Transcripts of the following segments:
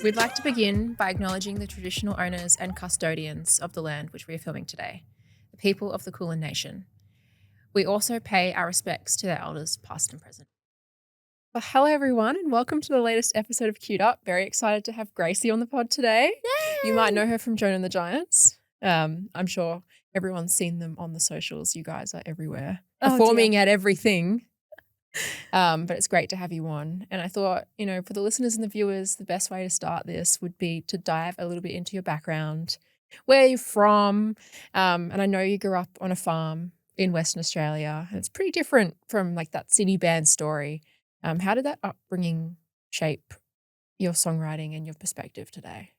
We'd like to begin by acknowledging the traditional owners and custodians of the land which we are filming today, the people of the Kulin Nation. We also pay our respects to their elders, past and present. Well, hello, everyone, and welcome to the latest episode of Queued Up. Very excited to have Gracie on the pod today. Yay! You might know her from Joan The Giants. I'm sure everyone's seen them on the socials. You guys are everywhere, performing at everything. But it's great to have you on. And I thought, for the listeners and the viewers, the best way to start this would be to dive a little bit into your background, where you're from. And I know you grew up on a farm in Western Australia, and it's pretty different from like that city band story. How did that upbringing shape your songwriting and your perspective today?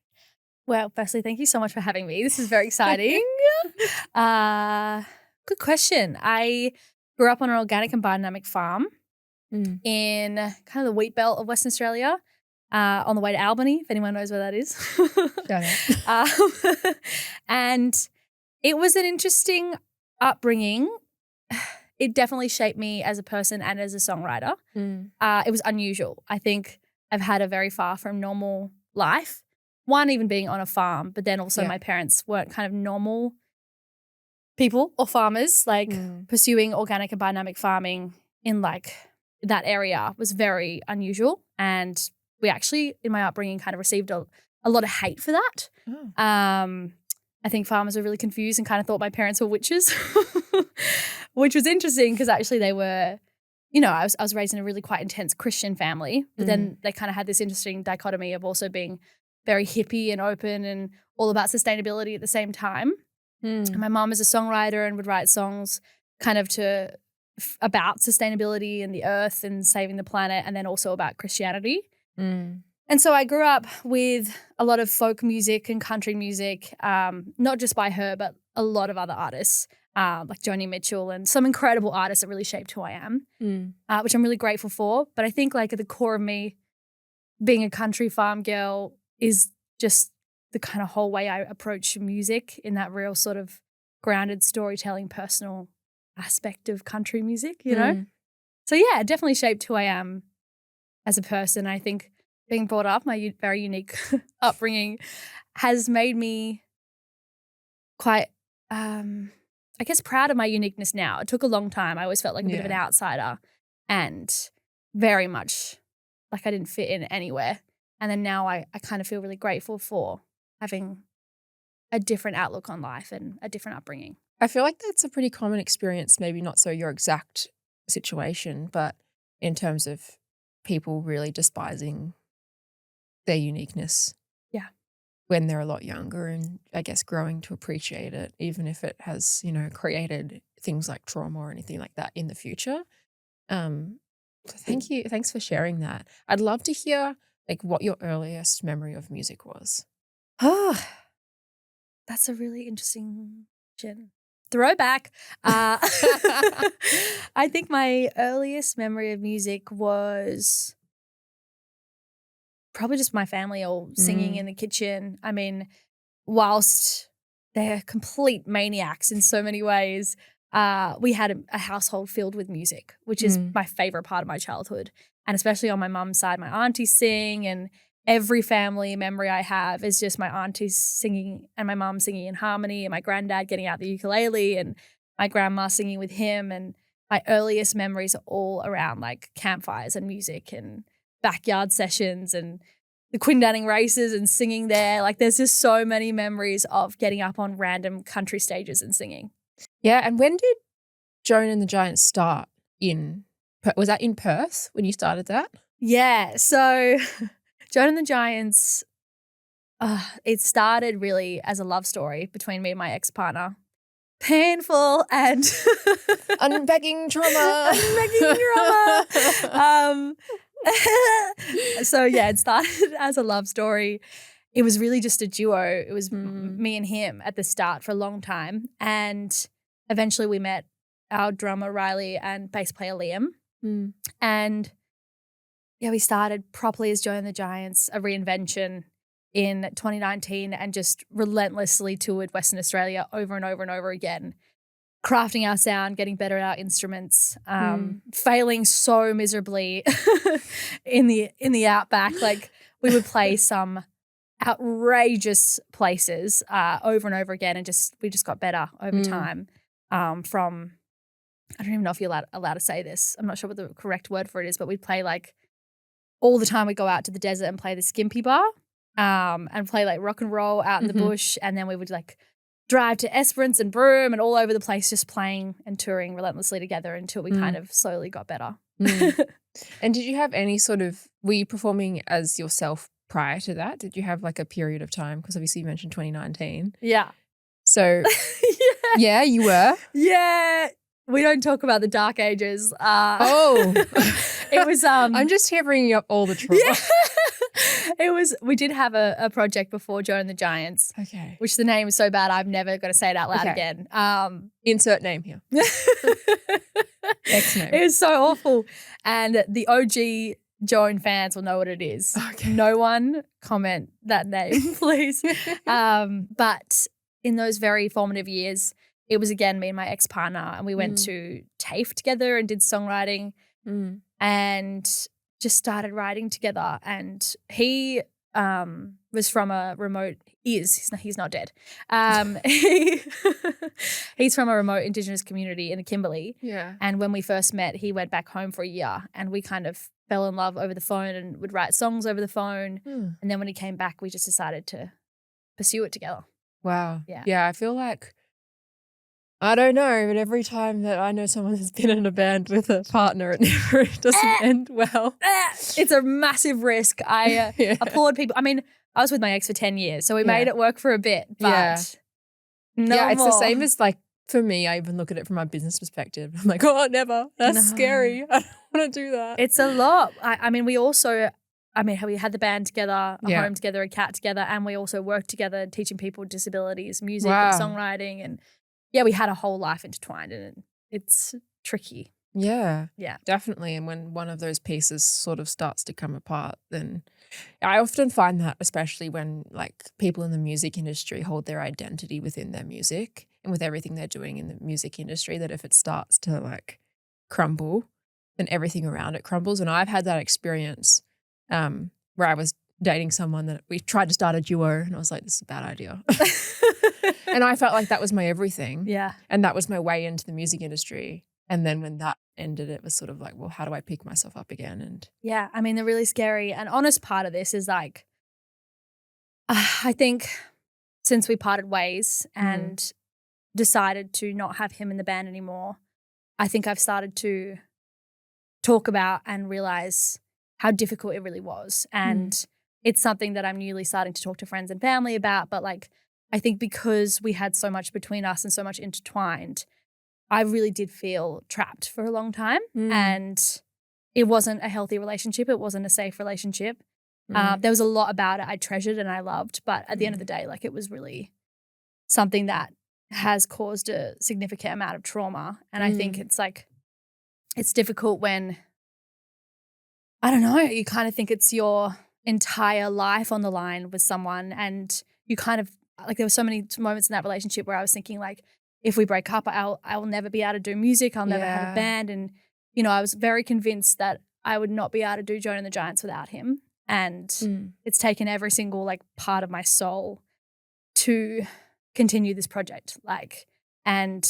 Well, firstly, thank you so much for having me. This is very exciting. Good question. I grew up on an organic and biodynamic farm in kind of the Wheatbelt of Western Australia, on the way to Albany, if anyone knows where that is. And it was an interesting upbringing. It definitely shaped me as a person and as a songwriter. It was unusual. I think I've had a very far from normal life. One, even being on a farm, but then also my parents weren't kind of normal people or farmers. Like pursuing organic and biodynamic farming in like that area was very unusual. And we actually, in my upbringing, kind of received a lot of hate for that. I think farmers were really confused and kind of thought my parents were witches, which was interesting because actually they were, I was raised in a really quite intense Christian family, but then they kind of had this interesting dichotomy of also being very hippie and open and all about sustainability at the same time. My mom is a songwriter and would write songs kind of about sustainability and the earth and saving the planet, and then also about Christianity. And so I grew up with a lot of folk music and country music, not just by her, but a lot of other artists like Joni Mitchell and some incredible artists that really shaped who I am, which I'm really grateful for. But I think like at the core of me, being a country farm girl is just the kind of whole way I approach music in that real sort of grounded storytelling, personal aspect of country music, So yeah, it definitely shaped who I am as a person. I think being brought up, my very unique upbringing has made me quite, I guess, proud of my uniqueness now. It took a long time. I always felt like a bit of an outsider and very much like I didn't fit in anywhere. And then now I kind of feel really grateful for having a different outlook on life and a different upbringing. I feel like that's a pretty common experience, maybe not so your exact situation, but in terms of people really despising their uniqueness. Yeah. When they're a lot younger and I guess growing to appreciate it, even if it has, created things like trauma or anything like that in the future. So thank you. Thanks for sharing that. I'd love to hear like what your earliest memory of music was. Oh, that's a really interesting question. Throwback. I think my earliest memory of music was probably just my family all singing in the kitchen. I mean, whilst they're complete maniacs in so many ways, we had a household filled with music, which is my favorite part of my childhood. And especially on my mum's side, my aunties sing, and every family memory I have is just my aunties singing and my mum singing in harmony and my granddad getting out the ukulele and my grandma singing with him. And my earliest memories are all around like campfires and music and backyard sessions and the Quindanning races and singing there. Like there's just so many memories of getting up on random country stages and singing. Yeah. And when did Joan and the Giants start was that in Perth when you started that? Yeah. So Joan and the Giants, it started really as a love story between me and my ex-partner. Painful and unpacking trauma. So yeah, it started as a love story. It was really just a duo. It was me and him at the start for a long time. And eventually we met our drummer Riley and bass player Liam. And yeah, we started properly as Joan the Giants, a reinvention in 2019, and just relentlessly toured Western Australia over and over and over again, crafting our sound, getting better at our instruments, failing so miserably in the outback. Like we would play some outrageous places over and over again, and we just got better over time. From, I don't even know if you're allowed to say this. I'm not sure what the correct word for it is, but we'd play like all the time. We'd go out to the desert and play the Skimpy Bar and play like rock and roll out in the bush. And then we would like drive to Esperance and Broome and all over the place, just playing and touring relentlessly together until we kind of slowly got better. And did you have any were you performing as yourself prior to that? Did you have like a period of time? Because obviously you mentioned 2019. Yeah. So yeah, you were? Yeah. We don't talk about the dark ages. It was I'm just here bringing up all the trauma. Yeah. We did have a project before Joan The Giants. Okay. Which the name is so bad I'm never going to say it out loud again. Insert name here. X name. It was so awful. And the OG Joan fans will know what it is. Okay. No one comment that name, please. But in those very formative years, it was again me and my ex-partner, and we went to TAFE together and did songwriting and just started writing together. And he was from a remote, he's not dead. He's from a remote Indigenous community in the Kimberley. Yeah. And when we first met, he went back home for a year, and we kind of fell in love over the phone and would write songs over the phone. And then when he came back, we just decided to pursue it together. Wow. Yeah. Yeah, I feel like, I don't know, but every time that I know someone has been in a band with a partner, it doesn't end well. It's a massive risk. I applaud people. I mean, I was with my ex for 10 years, so we made it work for a bit, but no it's more. the same as like, for me, I even look at it from my business perspective. I'm like, oh, never. That's scary. I don't want to do that. It's a lot. I mean, we had the band together, a home together, a cat together, and we also worked together teaching people with disabilities, music and songwriting. And yeah, we had a whole life intertwined, and it's tricky. Yeah. Yeah. Definitely. And when one of those pieces sort of starts to come apart, then I often find that, especially when like people in the music industry hold their identity within their music and with everything they're doing in the music industry, that if it starts to like crumble, then everything around it crumbles. And I've had that experience where I was dating someone that we tried to start a duo, and I was like, this is a bad idea. And I felt like that was my everything. Yeah. And that was my way into the music industry. And then when that ended, it was sort of like, well, how do I pick myself up again? And yeah, I mean, the really scary and honest part of this is like, I think since we parted ways and decided to not have him in the band anymore, I think I've started to talk about and realize how difficult it really was. And it's something that I'm newly starting to talk to friends and family about. But like, I think because we had so much between us and so much intertwined, I really did feel trapped for a long time. And it wasn't a healthy relationship. It wasn't a safe relationship. There was a lot about it I treasured and I loved. But at the end of the day, like, it was really something that has caused a significant amount of trauma. And I think it's like, it's difficult when, I don't know, you kind of think it's your entire life on the line with someone, and you kind of, like, there were so many moments in that relationship where I was thinking like, if we break up, I will never be able to do music. I'll never have a band. And, you know, I was very convinced that I would not be able to do Joan the Giants without him. And it's taken every single like part of my soul to continue this project. Like, and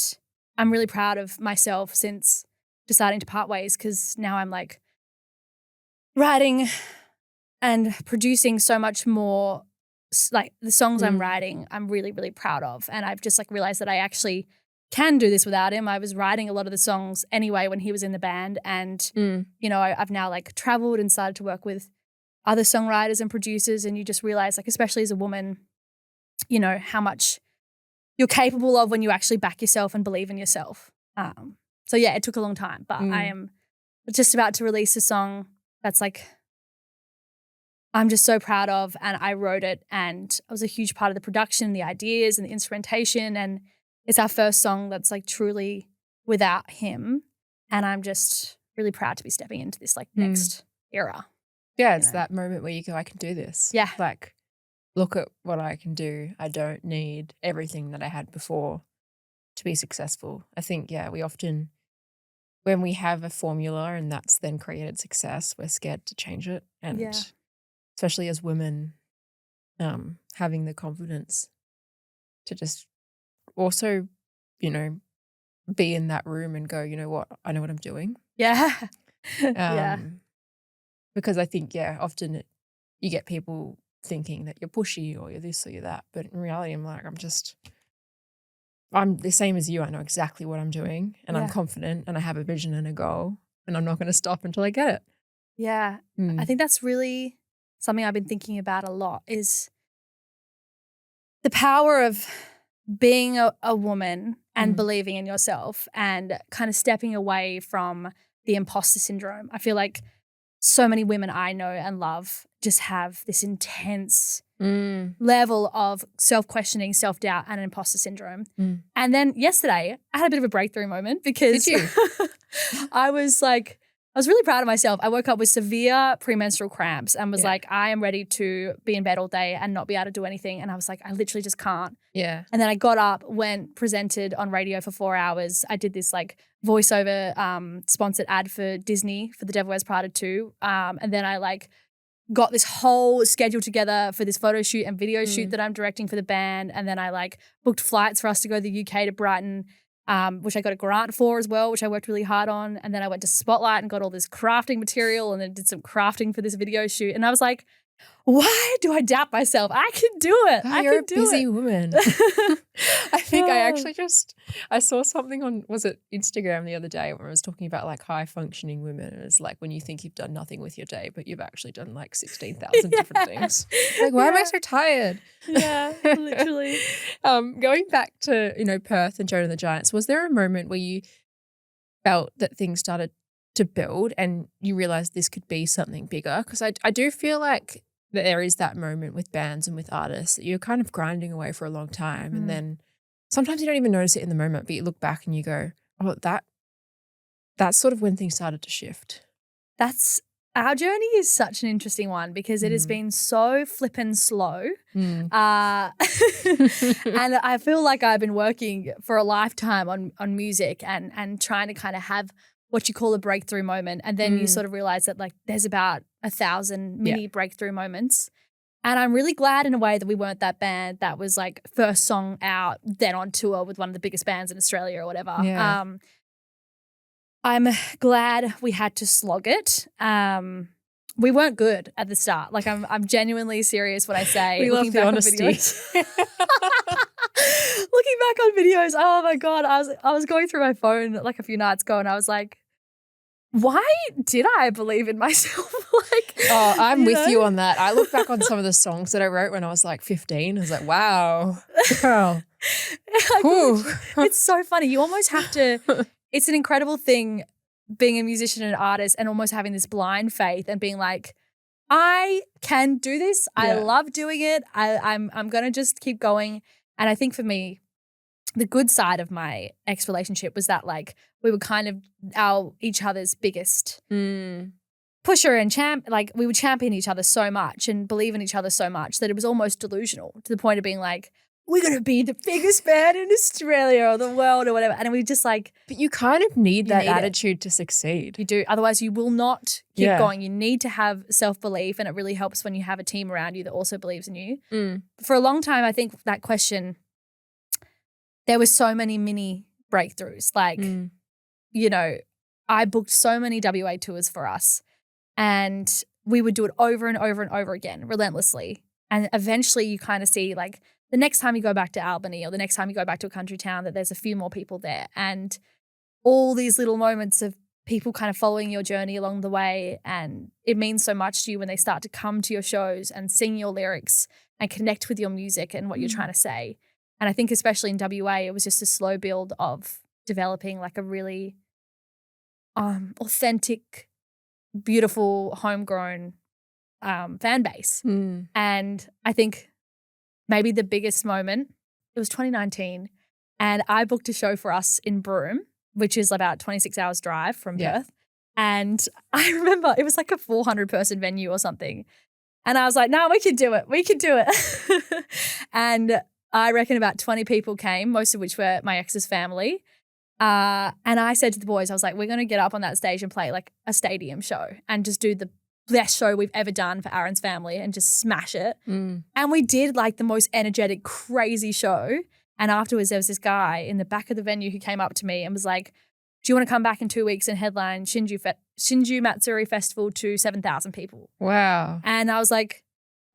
I'm really proud of myself since deciding to part ways, because now I'm like writing and producing so much more. Like, the songs I'm writing, I'm really, really proud of. And I've just like realized that I actually can do this without him. I was writing a lot of the songs anyway when he was in the band. And, you know, I've now like traveled and started to work with other songwriters and producers. And you just realize, like, especially as a woman, you know, how much you're capable of when you actually back yourself and believe in yourself. So yeah, it took a long time, but I am just about to release a song that's like, I'm just so proud of, and I wrote it, and I was a huge part of the production, the ideas and the instrumentation, and it's our first song that's like truly without him, and I'm just really proud to be stepping into this like next era. Yeah, it's that moment where you go, I can do this. Yeah. Like, look at what I can do. I don't need everything that I had before to be successful. I think, we often, when we have a formula and that's then created success, we're scared to change it. And especially as women, having the confidence to just also, you know, be in that room and go, you know what, I know what I'm doing. Yeah. Because I think, often you get people thinking that you're pushy or you're this or you're that. But in reality, I'm like, I'm the same as you. I know exactly what I'm doing and I'm confident and I have a vision and a goal and I'm not going to stop until I get it. Yeah. I think that's really something I've been thinking about a lot is the power of being a woman and believing in yourself and kind of stepping away from the imposter syndrome. I feel like so many women I know and love just have this intense level of self-questioning, self-doubt, and imposter syndrome. And then yesterday, I had a bit of a breakthrough moment because I was really proud of myself. I woke up with severe premenstrual cramps and was like, I am ready to be in bed all day and not be able to do anything. And I was like, I literally just can't. Yeah. And then I got up, went, presented on radio for 4 hours. I did this like voiceover sponsored ad for Disney for The Devil Wears Prada 2. And then I like got this whole schedule together for this photo shoot and video shoot that I'm directing for the band. And then I like booked flights for us to go to the UK to Brighton, which I got a grant for as well, which I worked really hard on. And then I went to Spotlight and got all this crafting material and then did some crafting for this video shoot. And I was like, why do I doubt myself? I can do it. Oh, I you're can a do busy it. woman. I think I saw something on, was it Instagram the other day where I was talking about like high functioning women. And it's like when you think you've done nothing with your day, but you've actually done like 16,000 different things. Like, why am I so tired? Yeah, literally. Going back to, you know, Perth and Joan the Giants, was there a moment where you felt that things started to build and you realized this could be something bigger? Because I do feel like that there is that moment with bands and with artists that you're kind of grinding away for a long time and then sometimes you don't even notice it in the moment, but you look back and you go, oh, that's sort of when things started to shift. Our journey is such an interesting one because it has been so flippin' slow. And I feel like I've been working for a lifetime on music and trying to kind of have what you call a breakthrough moment. And then you sort of realize that like there's about 1,000 mini breakthrough moments. And I'm really glad in a way that we weren't that band that was like first song out, then on tour with one of the biggest bands in Australia or whatever. Yeah. I'm glad we had to slog it. We weren't good at the start. Like I'm genuinely serious when I say we love the honesty. Looking back on videos, oh my God, I was going through my phone like a few nights ago and I was like, why did I believe in myself? I'm with you on that. I look back on some of the songs that I wrote when I was like 15. I was like, wow, girl. It's so funny. You almost have to, it's an incredible thing being a musician and an artist and almost having this blind faith and being like, I can do this. I love doing it. I'm going to just keep going. And I think for me, the good side of my ex-relationship was that like we were kind of each other's biggest pusher and we would champion each other so much and believe in each other so much that it was almost delusional to the point of being like, we're going to be the biggest band in Australia or the world or whatever. And we just like. But you kind of need that attitude to succeed. You do. Otherwise you will not keep going. You need to have self-belief and it really helps when you have a team around you that also believes in you. For a long time, I think that question, there were so many mini breakthroughs. Like, you know, I booked so many WA tours for us and we would do it over and over and over again, relentlessly. And eventually you kind of see like the next time you go back to Albany or the next time you go back to a country town that there's a few more people there. And all these little moments of people kind of following your journey along the way. And it means so much to you when they start to come to your shows and sing your lyrics and connect with your music and what you're trying to say. And I think especially in WA, it was just a slow build of developing like a really authentic, beautiful, homegrown fan base. And I think maybe the biggest moment, it was 2019, and I booked a show for us in Broome, which is about 26 hours drive from Perth. And I remember it was like a 400-person venue or something. And I was like, no, we can do it. We can do it. And I reckon about 20 people came, most of which were my ex's family. And I said to the boys, I was like, we're going to get up on that stage and play like a stadium show and just do the best show we've ever done for Aaron's family and just smash it. Mm. And we did like the most energetic, crazy show. And afterwards, there was this guy in the back of the venue who came up to me and was like, do you want to come back in 2 weeks and headline Shinju Matsuri Festival to 7,000 people? Wow. And I was like,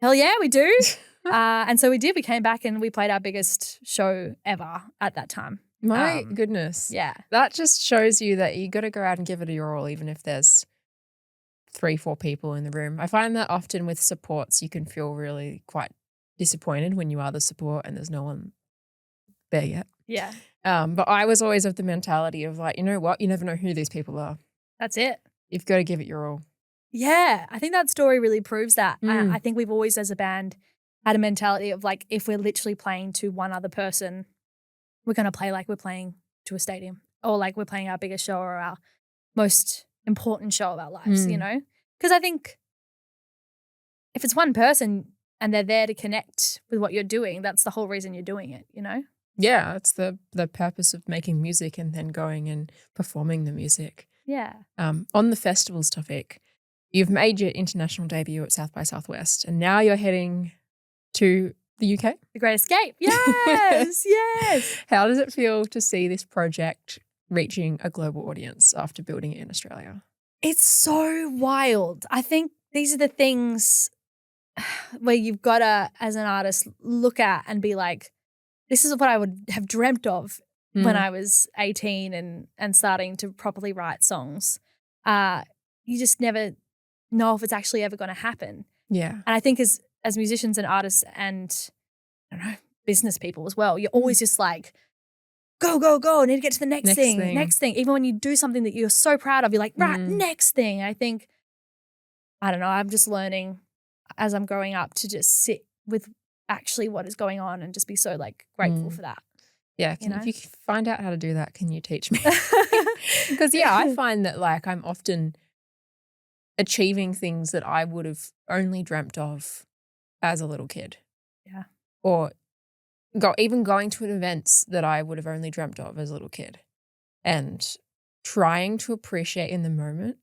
hell yeah, we do. And so we did. We came back and we played our biggest show ever at that time. My goodness. Yeah. That just shows you that you got to go out and give it your all, even if there's 3-4 people in the room. I find that often with supports, you can feel really quite disappointed when you are the support and there's no one there yet. Yeah. But I was always of the mentality of like, you know what? You never know who these people are. That's it. You've got to give it your all. Yeah. I think that story really proves that. I think we've always, as a band, had a mentality of like, if we're literally playing to one other person, we're going to play like we're playing to a stadium or like we're playing our biggest show or our most important show of our lives, you know? Because I think if it's one person and they're there to connect with what you're doing, that's the whole reason you're doing it, you know? Yeah, it's the purpose of making music and then going and performing the music. Yeah. On the festivals topic, you've made your international debut at South by Southwest and now you're heading to the UK? The Great Escape. Yes, yes. How does it feel to see this project reaching a global audience after building it in Australia? It's so wild. I think these are the things where you've got to, as an artist, look at and be like, this is what I would have dreamt of when I was 18 and starting to properly write songs. You just never know if it's actually ever going to happen. Yeah. And I think as musicians and artists and, I don't know, business people as well, you're always just like, go, go, go. I need to get to the next thing. Even when you do something that you're so proud of, you're like, right, next thing. I think, I don't know, I'm just learning as I'm growing up to just sit with actually what is going on and just be so like grateful for that. Yeah. If you find out how to do that, can you teach me? Because I find that like I'm often achieving things that I would have only dreamt of as a little kid. Yeah. Or even going to events that I would have only dreamt of as a little kid and trying to appreciate in the moment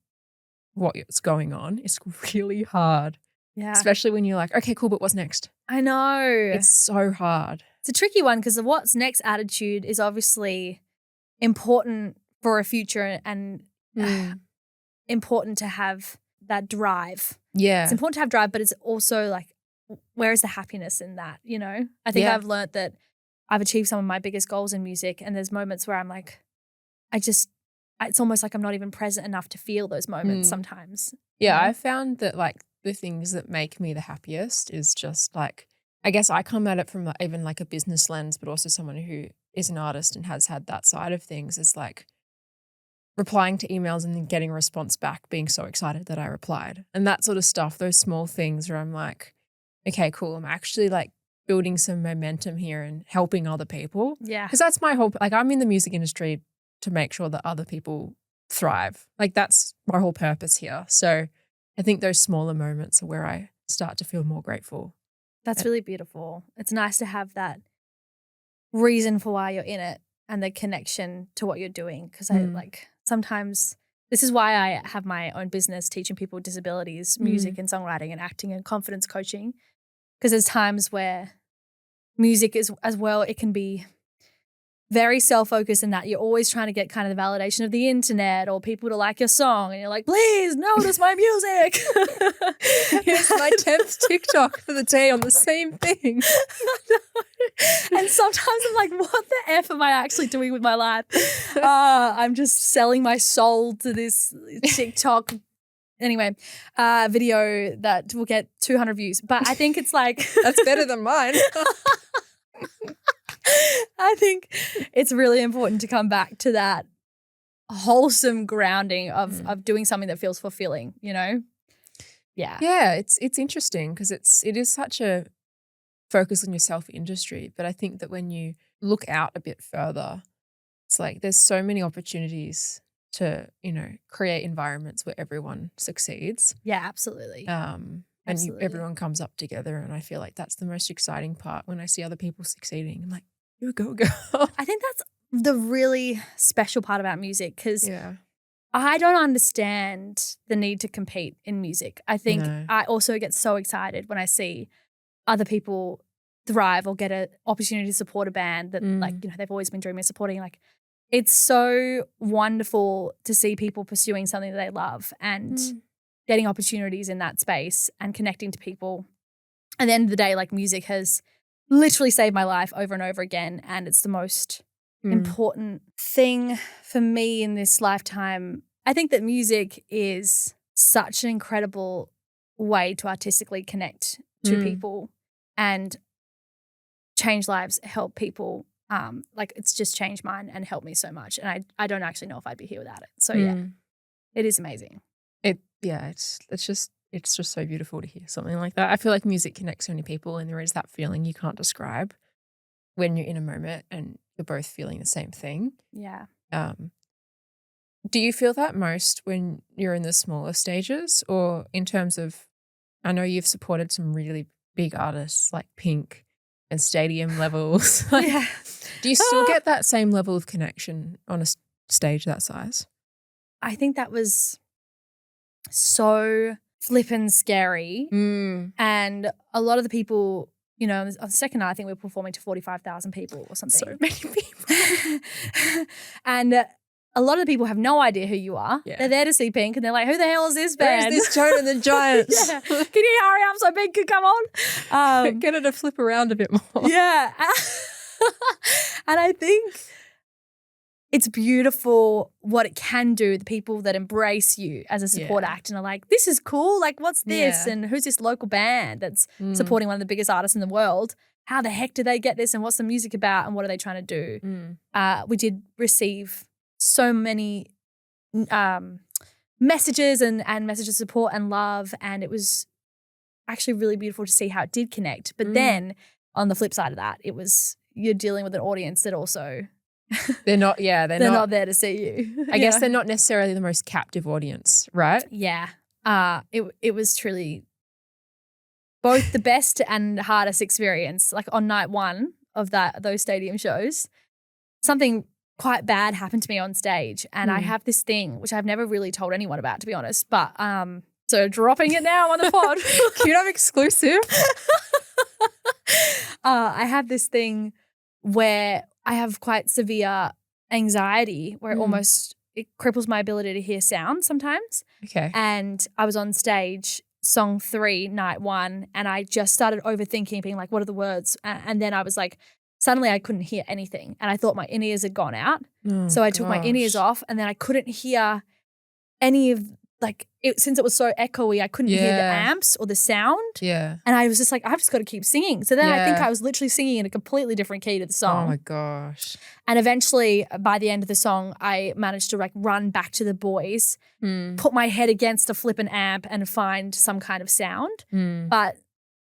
what's going on is really hard. Yeah. Especially when you're like, okay, cool, but what's next? I know. It's so hard. It's a tricky one because the what's next attitude is obviously important for a future and important to have that drive. Yeah. It's important to have drive, but it's also like, where is the happiness in that, you know? I think I've learnt that I've achieved some of my biggest goals in music and there's moments where I'm like, it's almost like I'm not even present enough to feel those moments sometimes. Yeah, I found that like the things that make me the happiest is just like, I guess I come at it from like, even like a business lens, but also someone who is an artist and has had that side of things is like replying to emails and then getting a response back, being so excited that I replied. And that sort of stuff, those small things where I'm like, okay, cool, I'm actually like building some momentum here and helping other people. Yeah. Because that's my whole, like I'm in the music industry to make sure that other people thrive. Like that's my whole purpose here. So I think those smaller moments are where I start to feel more grateful. That's really beautiful. It's nice to have that reason for why you're in it and the connection to what you're doing. Because I like sometimes this is why I have my own business teaching people with disabilities, music and songwriting and acting and confidence coaching. Because there's times where music is as well, it can be very self-focused in that you're always trying to get kind of the validation of the internet or people to like your song and you're like, please notice my music. Here's my 10th TikTok for the day on the same thing. And sometimes I'm like, what the F am I actually doing with my life? I'm just selling my soul to this TikTok anyway, video that will get 200 views. But I think it's like that's better than mine. I think it's really important to come back to that wholesome grounding of doing something that feels fulfilling, you know? Yeah. Yeah, it's interesting because it is such a focus on yourself industry. But I think that when you look out a bit further, it's like there's so many opportunities to, you know, create environments where everyone succeeds. Yeah, absolutely. Everyone comes up together, and I feel like that's the most exciting part when I see other people succeeding. I'm like, you go, girl. I think that's the really special part about music because I don't understand the need to compete in music. I think I also get so excited when I see other people thrive or get an opportunity to support a band that like, you know, they've always been dreaming of supporting. Like, it's so wonderful to see people pursuing something that they love and getting opportunities in that space and connecting to people. At the end of the day, like, music has literally saved my life over and over again, and it's the most important thing for me in this lifetime. I think that music is such an incredible way to artistically connect to people and change lives, help people. Like, it's just changed mine and helped me so much. And I don't actually know if I'd be here without it. So yeah, it is amazing. It's just so beautiful to hear something like that. I feel like music connects so many people, and there is that feeling you can't describe when you're in a moment and you're both feeling the same thing. Yeah. Do you feel that most when you're in the smaller stages, or in terms of, I know you've supported some really big artists like Pink and stadium levels. Like, Yeah. do you still get that same level of connection on a stage that size? I think that was so flippin' scary. And a lot of the people, you know, on the second night, I think we were performing to 45,000 people or something. So many people. And a lot of the people have no idea who you are. Yeah. They're there to see Pink, and they're like, who the hell is this band? Where is this Joan The Giants? Yeah. Can you hurry up so Pink can come on? Get her to flip around a bit more. Yeah. And I think it's beautiful what it can do, the people that embrace you as a support act and are like, this is cool. Like, what's this? Yeah. And who's this local band that's supporting one of the biggest artists in the world? How the heck do they get this? And what's the music about? And what are they trying to do? We did receive so many messages and messages of support and love. And it was actually really beautiful to see how it did connect. But then on the flip side of that, it was, you're dealing with an audience that also they're not there to see you. I guess they're not necessarily the most captive audience, right? Yeah. It was truly both the best and hardest experience. Like, on night one of those stadium shows, something quite bad happened to me on stage, and I have this thing which I've never really told anyone about, to be honest. But so dropping it now on the pod. Can you have exclusive? I have this thing where I have quite severe anxiety where it cripples my ability to hear sound sometimes. Okay. And I was on stage, song 3, night 1, and I just started overthinking, being like, what are the words? And then I was like, suddenly I couldn't hear anything, and I thought my in-ears had gone out. So I took my in-ears off, and then I couldn't hear any of, like, since it was so echoey, I couldn't hear the amps or the sound. Yeah. And I was just like, I've just got to keep singing. So then I think I was literally singing in a completely different key to the song. Oh my gosh. And eventually, by the end of the song, I managed to, like, run back to the boys, put my head against a flippin' amp and find some kind of sound. But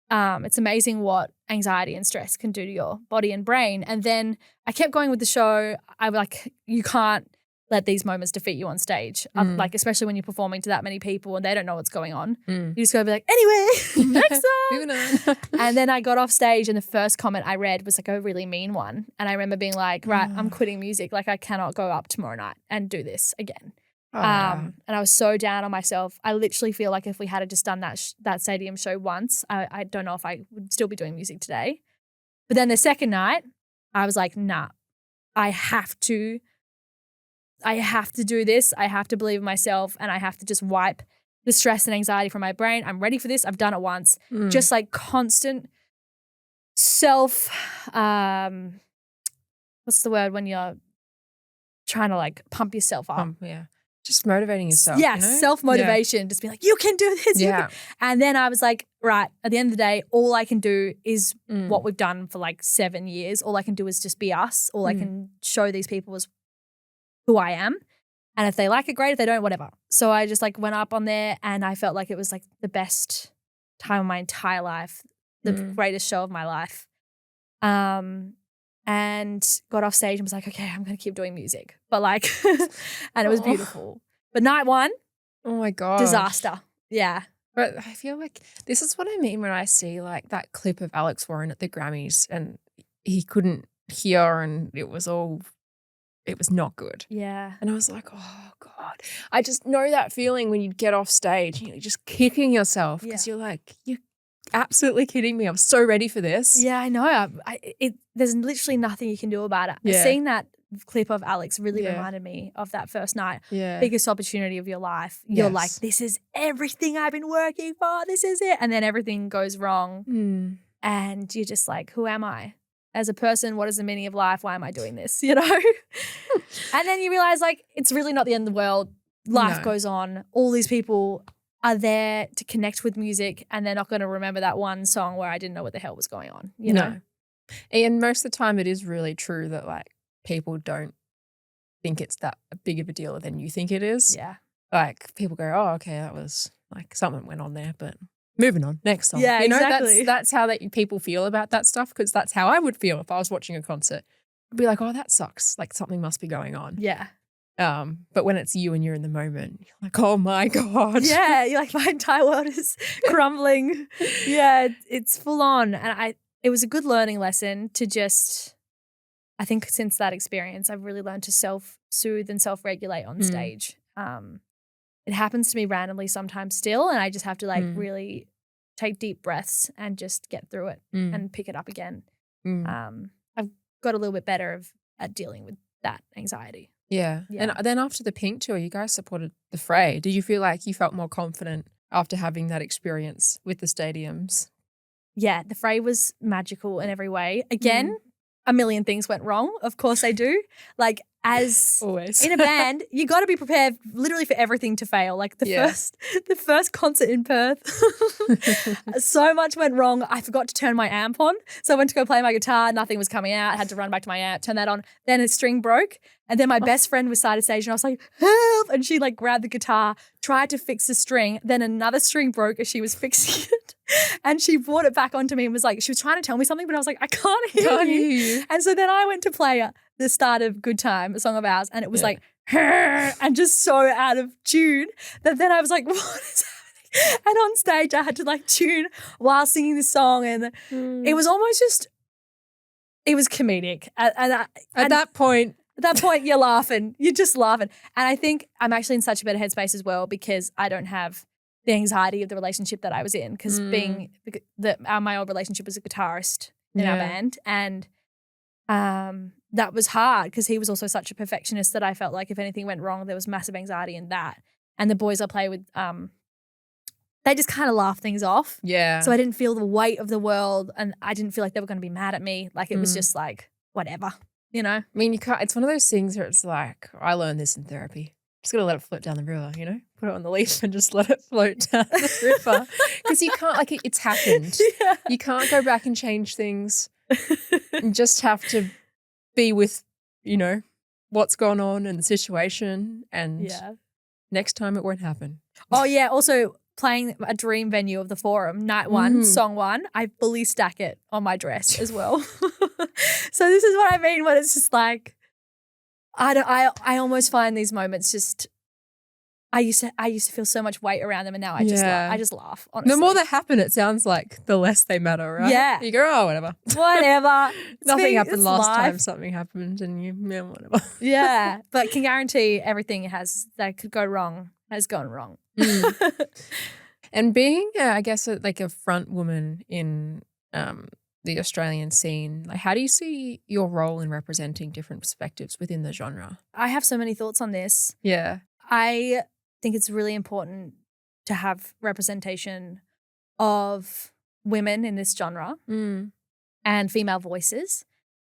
it's amazing what anxiety and stress can do to your body and brain. And then I kept going with the show. I was like, you can't let these moments defeat you on stage. Like, especially when you're performing to that many people and they don't know what's going on. You just gotta be like, anyway, next song. Moving on. And then I got off stage, and the first comment I read was like a really mean one. And I remember being like, right, I'm quitting music. Like, I cannot go up tomorrow night and do this again. And I was so down on myself. I literally feel like if we had just done that stadium show once, I don't know if I would still be doing music today. But then the second night, I was like, nah, I have to do this. I have to believe in myself, and I have to just wipe the stress and anxiety from my brain. I'm ready for this. I've done it once. Just like constant self, what's the word when you're trying to, like, pump yourself up? Just motivating yourself. Yeah, you know? self-motivation. Just be like, you can do this. Yeah. And then I was like, right, at the end of the day, all I can do is what we've done for like 7 years. All I can do is just be us. All I can show these people is who I am. And if they like it, great. If they don't, whatever. So I just, like, went up on there, and I felt like it was, like, the best time of my entire life, the greatest show of my life. And got off stage and was like, okay, I'm going to keep doing music. But, like, and it was beautiful. But night 1, oh my God, disaster. Yeah. But I feel like this is what I mean when I see, like, that clip of Alex Warren at the Grammys, and he couldn't hear, and it was all it was not good. Yeah. And I was like, oh God. I just know that feeling when you get off stage, you're just kicking yourself because you're like, you're absolutely kidding me. I'm so ready for this. Yeah, I know. There's literally nothing you can do about it. Yeah. Seeing that clip of Alex really reminded me of that first night. Yeah. Biggest opportunity of your life. You're like, this is everything I've been working for. This is it. And then everything goes wrong. And you're just like, who am I? As a person, what is the meaning of life? Why am I doing this? You know? And then you realize like it's really not the end of the world. Life goes on. All these people are there to connect with music and they're not going to remember that one song where I didn't know what the hell was going on, you know? And most of the time it is really true that like people don't think it's that big of a deal than you think it is. Yeah. Like people go, oh, okay, that was like something went on there, but moving on, next song. Yeah, you know, exactly. That's how people feel about that stuff because that's how I would feel if I was watching a concert. I'd be like, oh, that sucks. Like something must be going on. Yeah. But when it's you and you're in the moment, you're like, oh my God. Yeah, you're like, my entire world is crumbling. Yeah, it's full on. And it was a good learning lesson to just, I think since that experience, I've really learned to self-soothe and self-regulate on stage. It happens to me randomly sometimes still, and I just have to like really take deep breaths and just get through it and pick it up again. I've got a little bit better at dealing with that anxiety. Yeah. And then after the Pink tour, you guys supported the Fray. Did you feel like you felt more confident after having that experience with the stadiums? Yeah, the Fray was magical in every way. Again, a million things went wrong. Of course they do. Like as always in a band, you got to be prepared literally for everything to fail. Like the first concert in Perth, so much went wrong. I forgot to turn my amp on. So I went to go play my guitar. Nothing was coming out. I had to run back to my amp, turn that on. Then a string broke. And then my best friend was side of stage and I was like, help. And she like grabbed the guitar, tried to fix the string. Then another string broke as she was fixing it. And she brought it back onto me and was like, she was trying to tell me something, but I was like, I can't hear you. And so then I went to play the start of Good Time, a song of ours, and it was like, and just so out of tune that then I was like, what is happening? And on stage I had to like tune while singing this song, and it was almost just, it was comedic. At that point, you're laughing. You're just laughing. And I think I'm actually in such a better headspace as well because I don't have the anxiety of the relationship that I was in because being my old relationship was a guitarist in our band, and that was hard because he was also such a perfectionist that I felt like if anything went wrong, there was massive anxiety in that. And the boys I play with, they just kind of laugh things off. Yeah. So I didn't feel the weight of the world and I didn't feel like they were going to be mad at me. Like it was just like, whatever, you know? I mean, you can't, it's one of those things where it's like, I learned this in therapy. Just gotta let it float down the river, you know? Put it on the leaf and just let it float down the river. Because you can't, like, it's happened. Yeah. You can't go back and change things. You just have to be with, you know, what's gone on and the situation. And next time it won't happen. Oh, yeah. Also, playing a dream venue of the Forum, night one, song one, I fully stack it on my dress as well. So this is what I mean when it's just like, I almost find these moments just, I used to feel so much weight around them, and now I just laugh, honestly. The more that happen, it sounds like the less they matter, right? Yeah. You go, oh, whatever. Whatever. Nothing happened last time, something happened, and you, yeah, whatever. Yeah, but can guarantee everything that could go wrong has gone wrong. And being, I guess, like a front woman in the Australian scene, like how do you see your role in representing different perspectives within the genre? I have so many thoughts on this. Yeah. I think it's really important to have representation of women in this genre and female voices,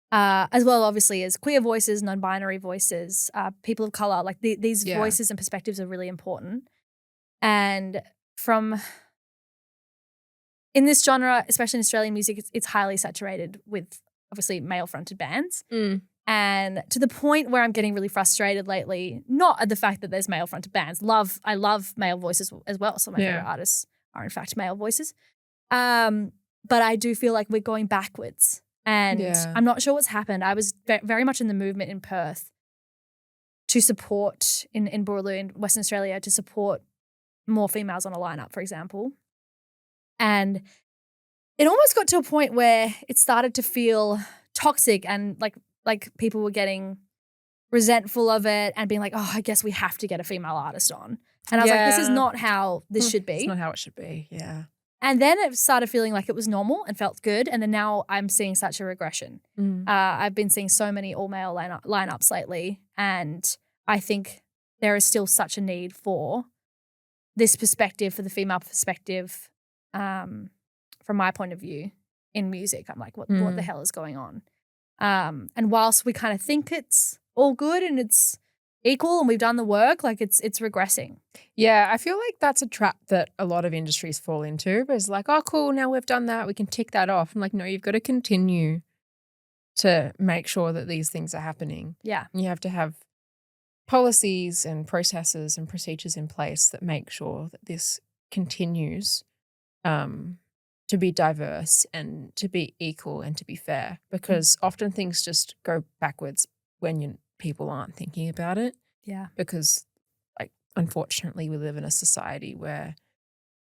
as well, obviously, as queer voices, non-binary voices, people of colour. Like these voices and perspectives are really important. And in this genre, especially in Australian music, it's highly saturated with obviously male-fronted bands. And to the point where I'm getting really frustrated lately, not at the fact that there's male-fronted bands. I love male voices as well. Some of my favorite artists are in fact male voices. But I do feel like we're going backwards. And I'm not sure what's happened. I was very much in the movement in Perth to support, in Broome in Western Australia, to support more females on a lineup, for example. And it almost got to a point where it started to feel toxic and like people were getting resentful of it and being like, oh, I guess we have to get a female artist on. And I was like, this is not how this should be. It's not how it should be, yeah. And then it started feeling like it was normal and felt good. And then now I'm seeing such a regression. I've been seeing so many all-male lineups lately. And I think there is still such a need for this perspective, for the female perspective, from my point of view in music. I'm like, what the hell is going on? And whilst we kind of think it's all good and it's equal and we've done the work, like it's regressing. Yeah, I feel like that's a trap that a lot of industries fall into. But it's like, oh, cool, now we've done that. We can tick that off. I'm like, no, you've got to continue to make sure that these things are happening. Yeah. And you have to have policies and processes and procedures in place that make sure that this continues to be diverse and to be equal and to be fair, because often things just go backwards when people aren't thinking about it. Yeah. Because, like, unfortunately, we live in a society where,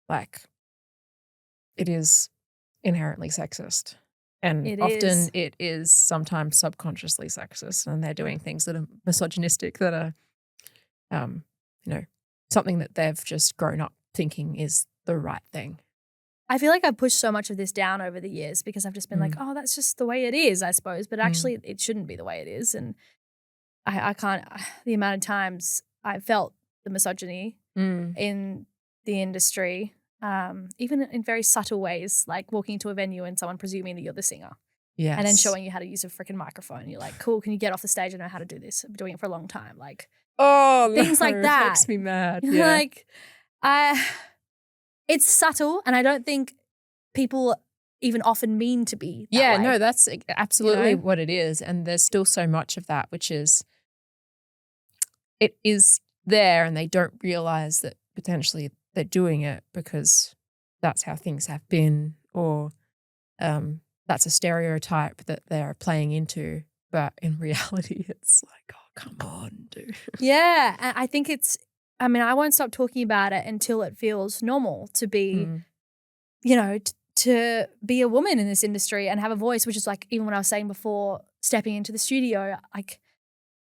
like, it is inherently sexist. And it is sometimes subconsciously sexist, and they're doing things that are misogynistic, that are, something that they've just grown up thinking is the right thing. I feel like I've pushed so much of this down over the years because I've just been like, oh, that's just the way it is, I suppose. But actually it shouldn't be the way it is. And I can't, the amount of times I felt the misogyny in the industry, even in very subtle ways, like walking into a venue and someone presuming that you're the singer. Yes. And then showing you how to use a freaking microphone. You're like, cool, can you get off the stage? I know how to do this. I've been doing it for a long time. Like, things like that. It makes me mad. Yeah. Like, it's subtle, and I don't think people even often mean to be that way. No, that's absolutely what it is. And there's still so much of that, which is, it is there and they don't realize that potentially they're doing it because that's how things have been, or that's a stereotype that they're playing into. But in reality, it's like, oh, come on, dude. Yeah, and I think I won't stop talking about it until it feels normal to be, to be a woman in this industry and have a voice, which is like, even when I was saying before, stepping into the studio, like,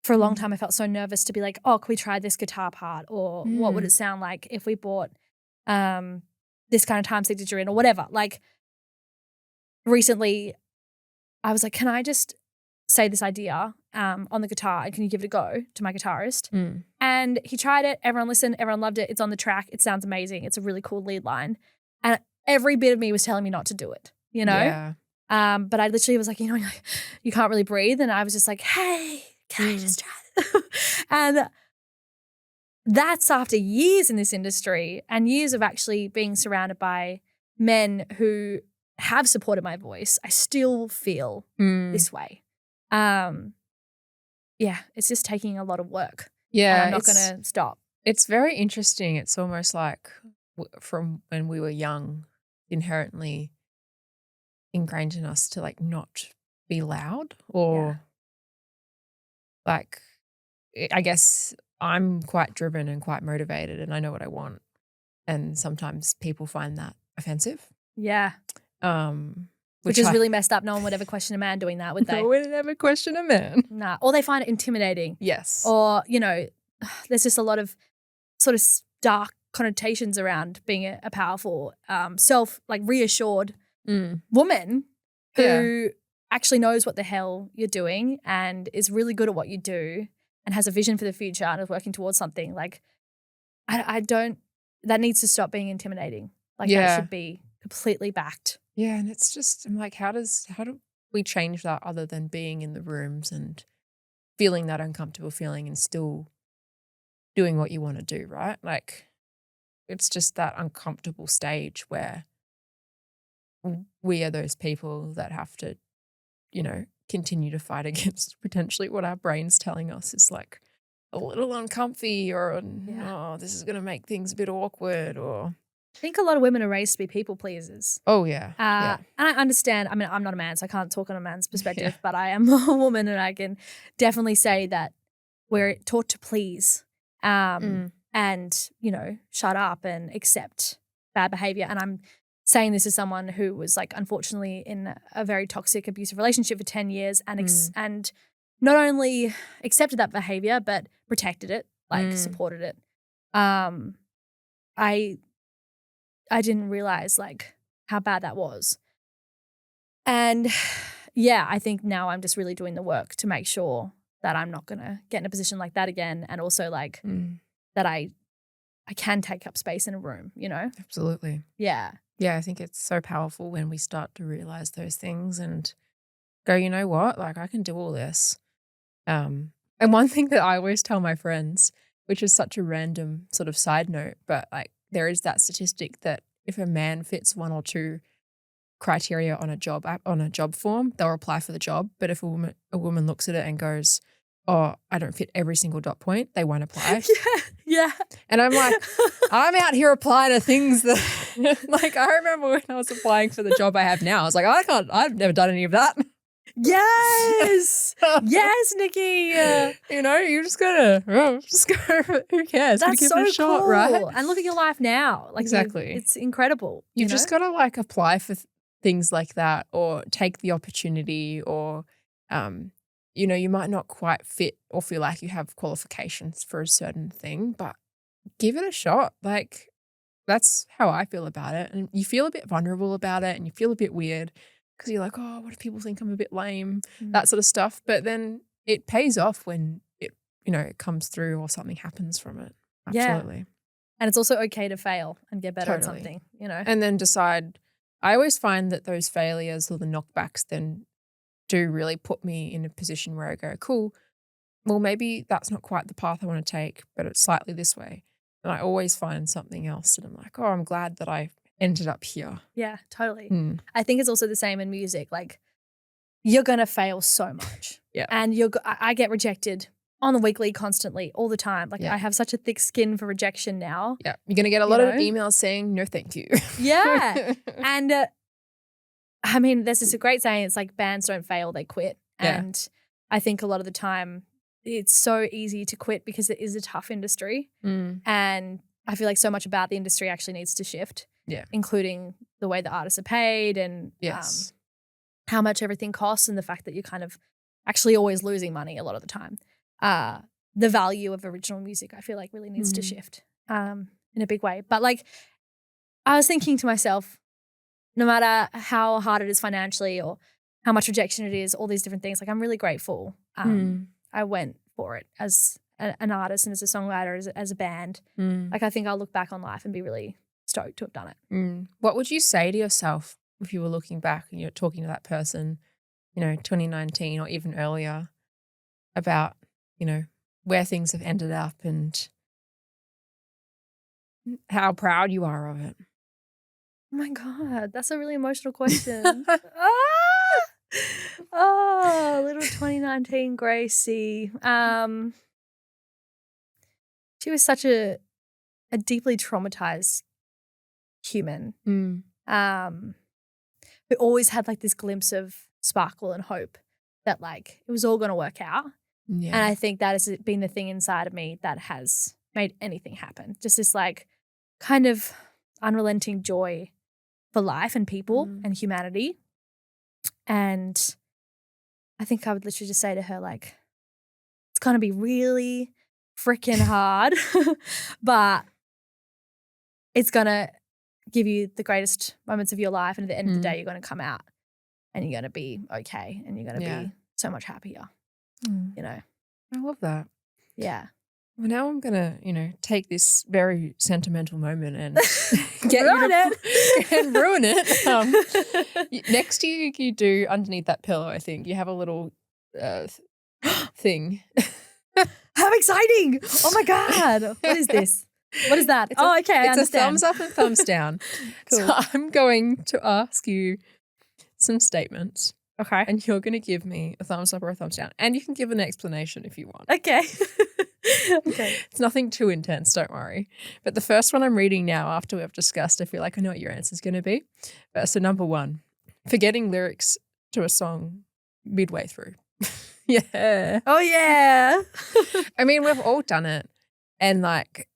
for a long time I felt so nervous to be like, oh, can we try this guitar part? Or what would it sound like if we brought this kind of time signature in, or whatever. Like, recently I was like, can I just say this idea on the guitar and can you give it a go, to my guitarist? And he tried it. Everyone listened. Everyone loved it. It's on the track. It sounds amazing. It's a really cool lead line. And every bit of me was telling me not to do it, Yeah. But I literally was like, you can't really breathe. And I was just like, hey, can I just try it? And that's after years in this industry and years of actually being surrounded by men who have supported my voice. I still feel this way. It's just taking a lot of work. Yeah. And I'm not going to stop. It's very interesting. It's almost like from when we were young, inherently ingrained in us to, like, not be loud, or like, I guess I'm quite driven and quite motivated and I know what I want. And sometimes people find that offensive. Yeah. Which is really messed up. No one would ever question a man doing that, would they? No one would ever question a man. Nah. Or they find it intimidating. Yes. Or, there's just a lot of sort of dark connotations around being a powerful, reassured woman who actually knows what the hell you're doing and is really good at what you do and has a vision for the future and is working towards something. Like, that needs to stop being intimidating. Like, that should be completely backed. Yeah, and it's just, I'm like, how do we change that other than being in the rooms and feeling that uncomfortable feeling and still doing what you want to do, right? Like, it's just that uncomfortable stage where we are those people that have to, continue to fight against potentially what our brain's telling us is like a little uncomfy, or, this is going to make things a bit awkward, or... I think a lot of women are raised to be people pleasers. Oh, yeah. And I understand. I mean, I'm not a man, so I can't talk on a man's perspective, but I am a woman and I can definitely say that we're taught to please and, shut up and accept bad behavior. And I'm saying this as someone who was, like, unfortunately in a very toxic, abusive relationship for 10 years and not only accepted that behavior, but protected it, like supported it. I didn't realize like how bad that was. And yeah, I think now I'm just really doing the work to make sure that I'm not going to get in a position like that again. And also like that I can take up space in a room, you know? Absolutely. Yeah. Yeah, I think it's so powerful when we start to realize those things and go, you know what, like I can do all this. And one thing that I always tell my friends, which is such a random sort of side note, but like there is that statistic that if a man fits one or two criteria on a job form, they'll apply for the job. But if a woman looks at it and goes, oh, I don't fit every single dot point, they won't apply. Yeah. And I'm like, I'm out here applying to things that like I remember when I was applying for the job I have now, I was like, I've never done any of that. Yes. Yes, Nikki. You know, you just gotta go, who cares? That's give so it a shot, cool. right? And look at your life now. Like exactly. It's incredible. You've just got to like apply for things like that or take the opportunity or, you know, you might not quite fit or feel like you have qualifications for a certain thing, but give it a shot. Like that's how I feel about it. And you feel a bit vulnerable about it and you feel a bit weird because you're like, oh, what if people think I'm a bit lame? That sort of stuff. But then it pays off when it, you know, it comes through or something happens from it. Absolutely. Yeah. And it's also okay to fail and get better at something, you know. And then decide. I always find that those failures or the knockbacks then do really put me in a position where I go, cool, well, maybe that's not quite the path I want to take, but it's slightly this way. And I always find something else and I'm like, oh, I'm glad that I ended up here. Yeah, totally. I think it's also the same in music. Like you're going to fail so much. Yeah. And I get rejected on the weekly constantly all the time. Like I have such a thick skin for rejection now. Yeah. You're going to get a lot of emails saying no thank you. Yeah. And I mean, there's this great saying, it's like bands don't fail, they quit. Yeah. And I think a lot of the time it's so easy to quit because it is a tough industry. And I feel like so much about the industry actually needs to shift. Yeah. Including the way the artists are paid and how much everything costs and the fact that you're kind of actually always losing money a lot of the time. The value of original music I feel like really needs to shift in a big way. But like I was thinking to myself, no matter how hard it is financially or how much rejection it is, all these different things, like I'm really grateful. I went for it as an artist and as a songwriter, as a band. Like I think I'll look back on life and be really stoked to have done it. What would you say to yourself if you were looking back and you're talking to that person, you know, 2019 or even earlier about, you know, where things have ended up and how proud you are of it? Oh my God, that's a really emotional question. Oh, little 2019 Gracie. She was such a deeply traumatized human who always had like this glimpse of sparkle and hope that like it was all going to work out. Yeah. And I think that has been the thing inside of me that has made anything happen. Just this like kind of unrelenting joy for life and people and humanity. And I think I would literally just say to her like, it's going to be really freaking hard, but it's going to give you the greatest moments of your life. And at the end of the day, you're going to come out and you're going to be okay and you're going to be so much happier, you know. I love that. Yeah. Well, now I'm going to, you know, take this very sentimental moment and ruin it. Next year you do underneath that pillow, I think, you have a little thing. How exciting. Oh my God. What is this? What is that? Okay. I understand. It's a thumbs up and thumbs down. Cool. So I'm going to ask you some statements. Okay. And you're going to give me a thumbs up or a thumbs down. And you can give an explanation if you want. Okay. Okay. It's nothing too intense, don't worry. But the first one I'm reading now after we've discussed, I feel like I know what your answer is going to be. So number 1, forgetting lyrics to a song midway through. Yeah. Oh, yeah. I mean, we've all done it. And like,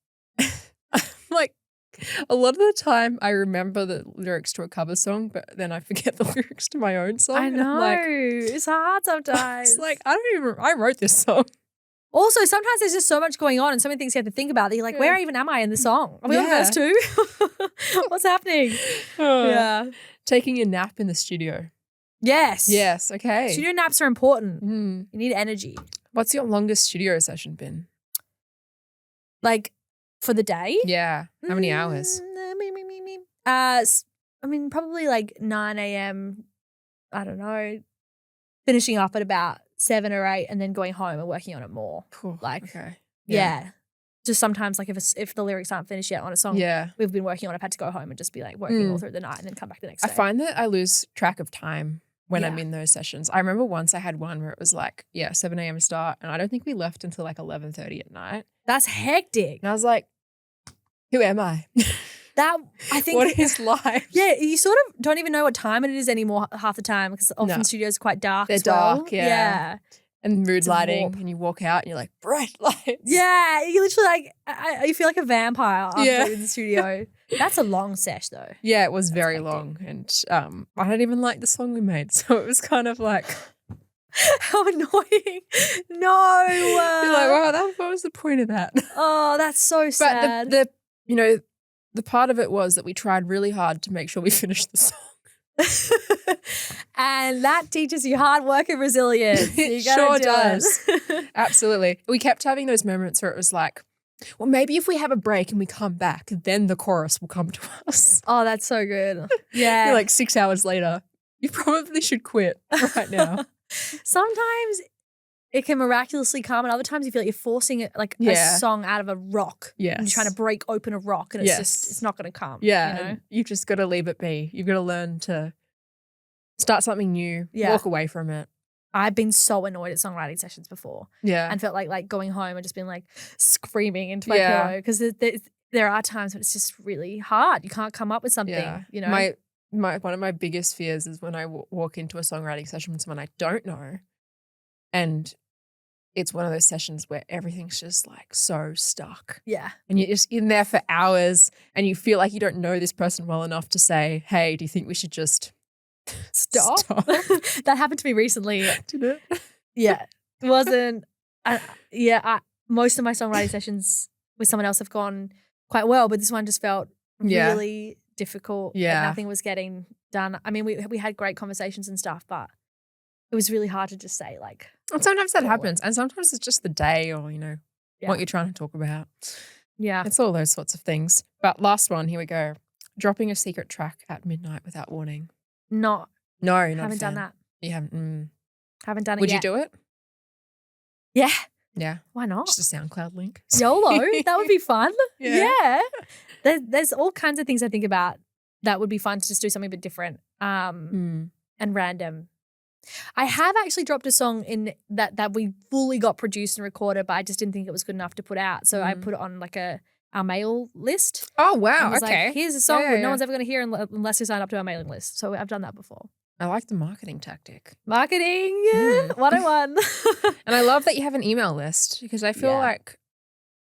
A lot of the time I remember the lyrics to a cover song, but then I forget the lyrics to my own song. I know. It's hard sometimes. It's like, I wrote this song. Also, sometimes there's just so much going on and so many things you have to think about that you're like, where even am I in the song? Are we on verse 2? What's happening? Yeah. Taking a nap in the studio. Yes. Yes, okay. Studio naps are important. You need energy. What's your longest studio session been? Like for the day? Yeah. How many hours? I mean, probably like 9 a.m. I don't know. Finishing up at about 7 or 8 and then going home and working on it more. Like, okay. Yeah. Just sometimes like if the lyrics aren't finished yet on a song we've been working on, I've had to go home and just be like working all through the night and then come back the next day. I find that I lose track of time when I'm in those sessions. I remember once I had one where it was like, 7 a.m. start and I don't think we left until like 11:30 at night. That's hectic. And I was like, who am I? I think what is life? Yeah, you sort of don't even know what time it is anymore half the time because often studios are quite dark. They're dark, yeah. And mood lighting, and you walk out and you're like, bright lights. Yeah, you literally like, you feel like a vampire after in the studio. That's a long sesh though. Yeah, it was very long. And I don't even like the song we made. So it was kind of like. How annoying. No. You're like, wow, what was the point of that? Oh, that's so sad. But the part of it was that we tried really hard to make sure we finished the song. And that teaches you hard work and resilience. It sure does. Absolutely. We kept having those moments where it was like, well, maybe if we have a break and we come back, then the chorus will come to us. Oh, that's so good. Yeah. You're like 6 hours later, you probably should quit right now. Sometimes it can miraculously come, and other times you feel like you're forcing it like a song out of a rock. Yes. And you're trying to break open a rock and it's not going to come. Yeah. You know? You've just got to leave it be. You've got to learn to start something new, walk away from it. I've been so annoyed at songwriting sessions before. Yeah. And felt like going home and just being like screaming into my pillow because there are times when it's just really hard. You can't come up with something, you know. One of my biggest fears is when I walk into a songwriting session with someone I don't know, and it's one of those sessions where everything's just like so stuck. Yeah. And you're just in there for hours and you feel like you don't know this person well enough to say, hey, do you think we should just stop? That happened to me recently. Did it? Yeah. It wasn't, most of my songwriting sessions with someone else have gone quite well, but this one just felt really difficult. Yeah. And nothing was getting done. I mean, we had great conversations and stuff, but it was really hard to just say like. And sometimes that happens. And sometimes it's just the day or, what you're trying to talk about. Yeah. It's all those sorts of things. But last one, here we go. Dropping a secret track at midnight without warning. No, haven't done that. You haven't? Haven't done it Would yet. you do it? Yeah. Yeah. Why not? Just a SoundCloud link. YOLO. That would be fun. Yeah. There's all kinds of things I think about that would be fun to just do something a bit different and random. I have actually dropped a song in that we fully got produced and recorded, but I just didn't think it was good enough to put out. So I put it on like our mail list. Oh, wow. Okay. Like, here's a song that no one's ever going to hear unless you sign up to our mailing list. So I've done that before. I like the marketing tactic. Marketing 101. And I love that you have an email list because I feel like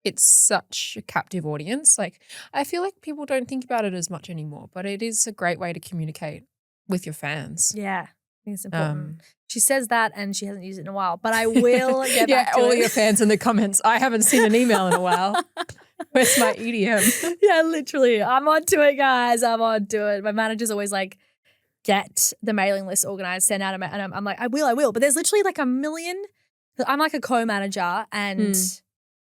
it's such a captive audience. Like, I feel like people don't think about it as much anymore, but it is a great way to communicate with your fans. Yeah. I think it's important. She says that and she hasn't used it in a while, but I will get back to it. All your fans in the comments, I haven't seen an email in a while. Where's my EDM? Yeah, literally. I'm on to it, guys. I'm on to it. My manager's always like, get the mailing list organized, send out a and I'm like, I will. But there's literally like a million. I'm like a co-manager and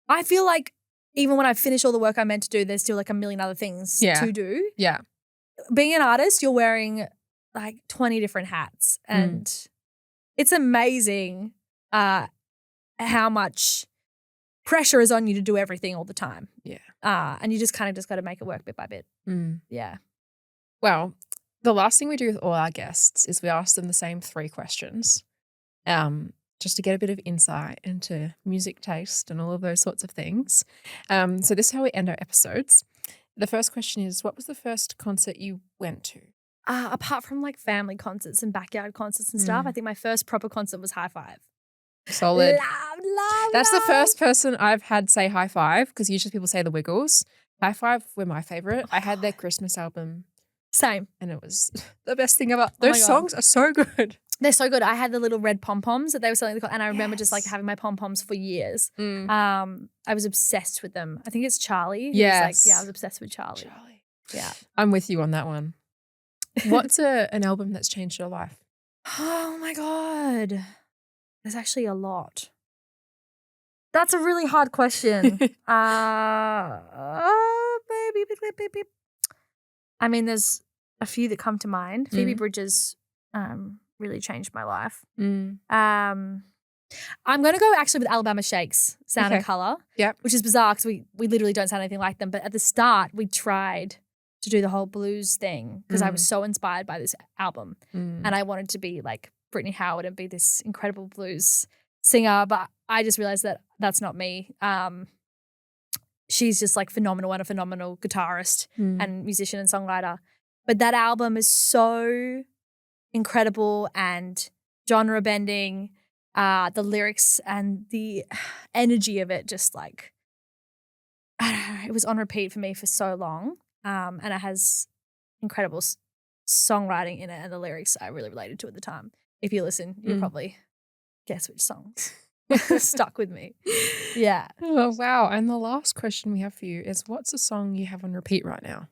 I feel like even when I finish all the work I'm meant to do, there's still like a million other things to do. Yeah. Being an artist, you're wearing like 20 different hats and it's amazing how much pressure is on you to do everything all the time. Yeah. And you just kind of got to make it work bit by bit. Yeah. Well, the last thing we do with all our guests is we ask them the same 3 questions just to get a bit of insight into music taste and all of those sorts of things. So this is how we end our episodes. The first question is, what was the first concert you went to? Apart from like family concerts and backyard concerts and stuff, I think my first proper concert was High Five. Solid. Love. That's the first person I've had say High Five because usually people say the Wiggles. High Five were my favorite. I had their Christmas album. Same. And it was the best thing ever. Oh my Those God. songs are so good. They're so good. I had the little red pom-poms that they were selling, and I remember just like having my pom-poms for years. I was obsessed with them. I think it's Charlie. Yes. I was obsessed with Charlie. Yeah. I'm with you on that one. What's an album that's changed your life? Oh my God. There's actually a lot. That's a really hard question. Baby. I mean, there's a few that come to mind. Phoebe Bridgers really changed my life. I'm going to go actually with Alabama Shakes, Sound and Colour, which is bizarre because we literally don't sound anything like them. But at the start, we tried to do the whole blues thing because I was so inspired by this album. And I wanted to be like Brittany Howard and be this incredible blues singer. But I just realized that that's not me. She's just like phenomenal and a phenomenal guitarist and musician and songwriter. But that album is so incredible and genre bending. The lyrics and the energy of it just like, I don't know, it was on repeat for me for so long. And it has incredible songwriting in it, and the lyrics I really related to at the time. If you listen, you'll probably guess which songs stuck with me. Yeah. Oh, wow. And the last question we have for you is, what's a song you have on repeat right now?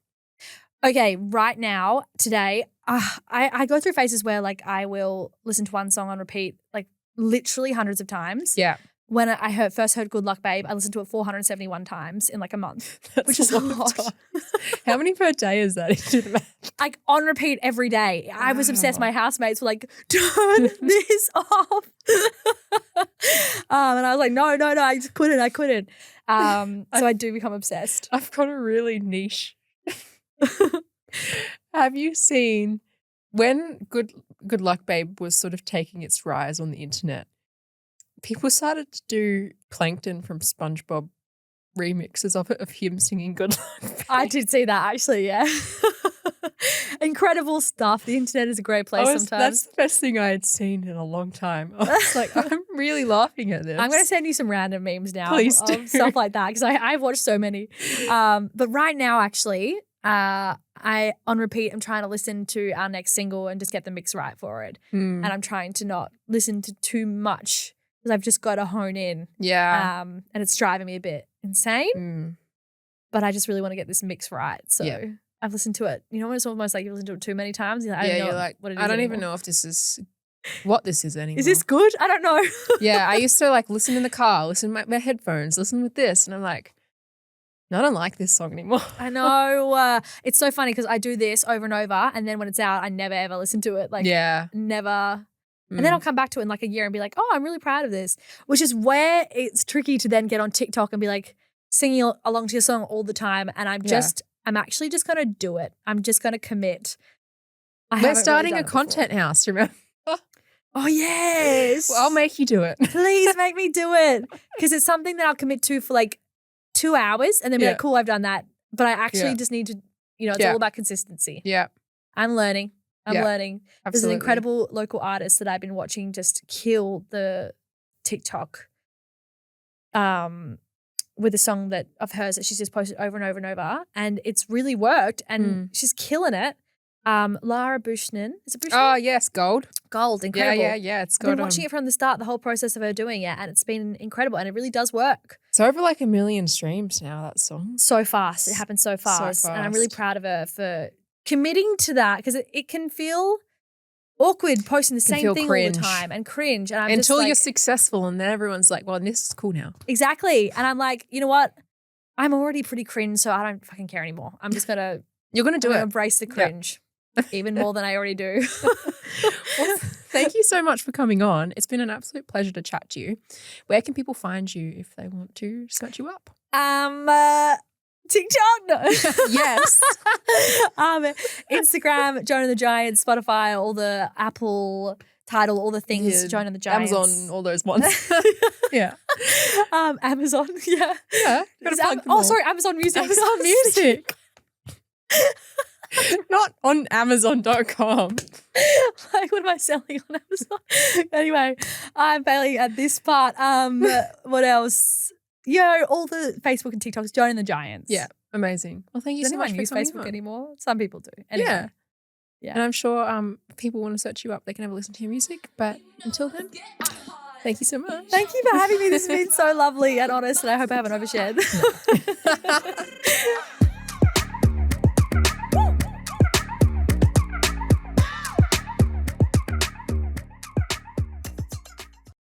Okay, right now, today, I go through phases where like I will listen to one song on repeat like literally hundreds of times. Yeah. When I first heard Good Luck Babe, I listened to it 471 times in like a month, which is a lot. How many per day is that? Like on repeat every day. Wow. I was obsessed. My housemates were like, turn this off. And I was like, no, I just couldn't. I couldn't. So I do become obsessed. I've got a really niche. Have you seen when Good Luck Babe was sort of taking its rise on the internet? People started to do Plankton from SpongeBob remixes of it, of him singing Good Luck Babe. I did see that actually, yeah. Incredible stuff. The internet is a great place sometimes. That's the best thing I had seen in a long time. I was like, I'm really laughing at this. I'm going to send you some random memes now. Please do. Of stuff like that because I've watched so many. But right now, actually, I on repeat am trying to listen to our next single and just get the mix right for it. And I'm trying to not listen to too much because I've just got to hone in. Yeah. And it's driving me a bit insane. But I just really want to get this mix right. So I've listened to it. You know when it's almost like you've listened to it too many times? You're like, what it is I don't anymore. even know if this is what this is anymore. Is this good? I don't know. Yeah, I used to like listen in the car, listen with my headphones, listen with this. And I'm like, no, I don't like this song anymore. I know. It's so funny because I do this over and over, and then when it's out, I never ever listen to it. Like, never. And then I'll come back to it in like a year and be like, oh, I'm really proud of this, which is where it's tricky to then get on TikTok and be like singing along to your song all the time. And I'm actually just going to do it. I'm just going to commit. We're starting a content house, remember? Oh, yes. Well, I'll make you do it. Please make me do it because it's something that I'll commit to for like 2 hours and then be like, cool, I've done that. But I actually just need to, it's all about consistency. Yeah. I'm learning. I'm learning. Absolutely. There's an incredible local artist that I've been watching just kill the TikTok with a song of hers that she's just posted over and over and over. And it's really worked and she's killing it. Lara Bushnan. Is it Bushnan? Oh, yes. Gold. Gold. Incredible. Yeah. It's I've been watching it from the start, the whole process of her doing it, and it's been incredible and it really does work. It's over like 1 million streams now, that song. So fast. It happened so fast. And I'm really proud of her for committing to that because it can feel awkward posting the same thing cringe. all the time and cringe. And I'm until just you're successful and then everyone's like, well, this is cool now. Exactly. And I'm like, you know what? I'm already pretty cringe, so I don't fucking care anymore. I'm just going to You're going to do it. Embrace the cringe even more than I already do. Well, thank you so much for coming on. It's been an absolute pleasure to chat to you. Where can people find you if they want to search you up? TikTok? No. Yes. Instagram, Joan The Giants, Spotify, all the Apple, Tidal, all the things, Joan The Giants. Amazon, all those ones. Yeah. Amazon, yeah. Yeah. Sorry, Amazon Music. Amazon Music. Not on Amazon.com. Like, what am I selling on Amazon? Anyway, I'm failing at this part. What else? All the Facebook and TikToks, Joan The Giants. Yeah. Amazing. Well, thank you Does so much anyone for use coming Facebook on. anymore? Some people do. Anyway. Yeah. Yeah. And I'm sure if people want to search you up, they can have a listen to your music. But until then, thank you so much. Thank you for having me. This has been so lovely and honest, and I hope I haven't overshared.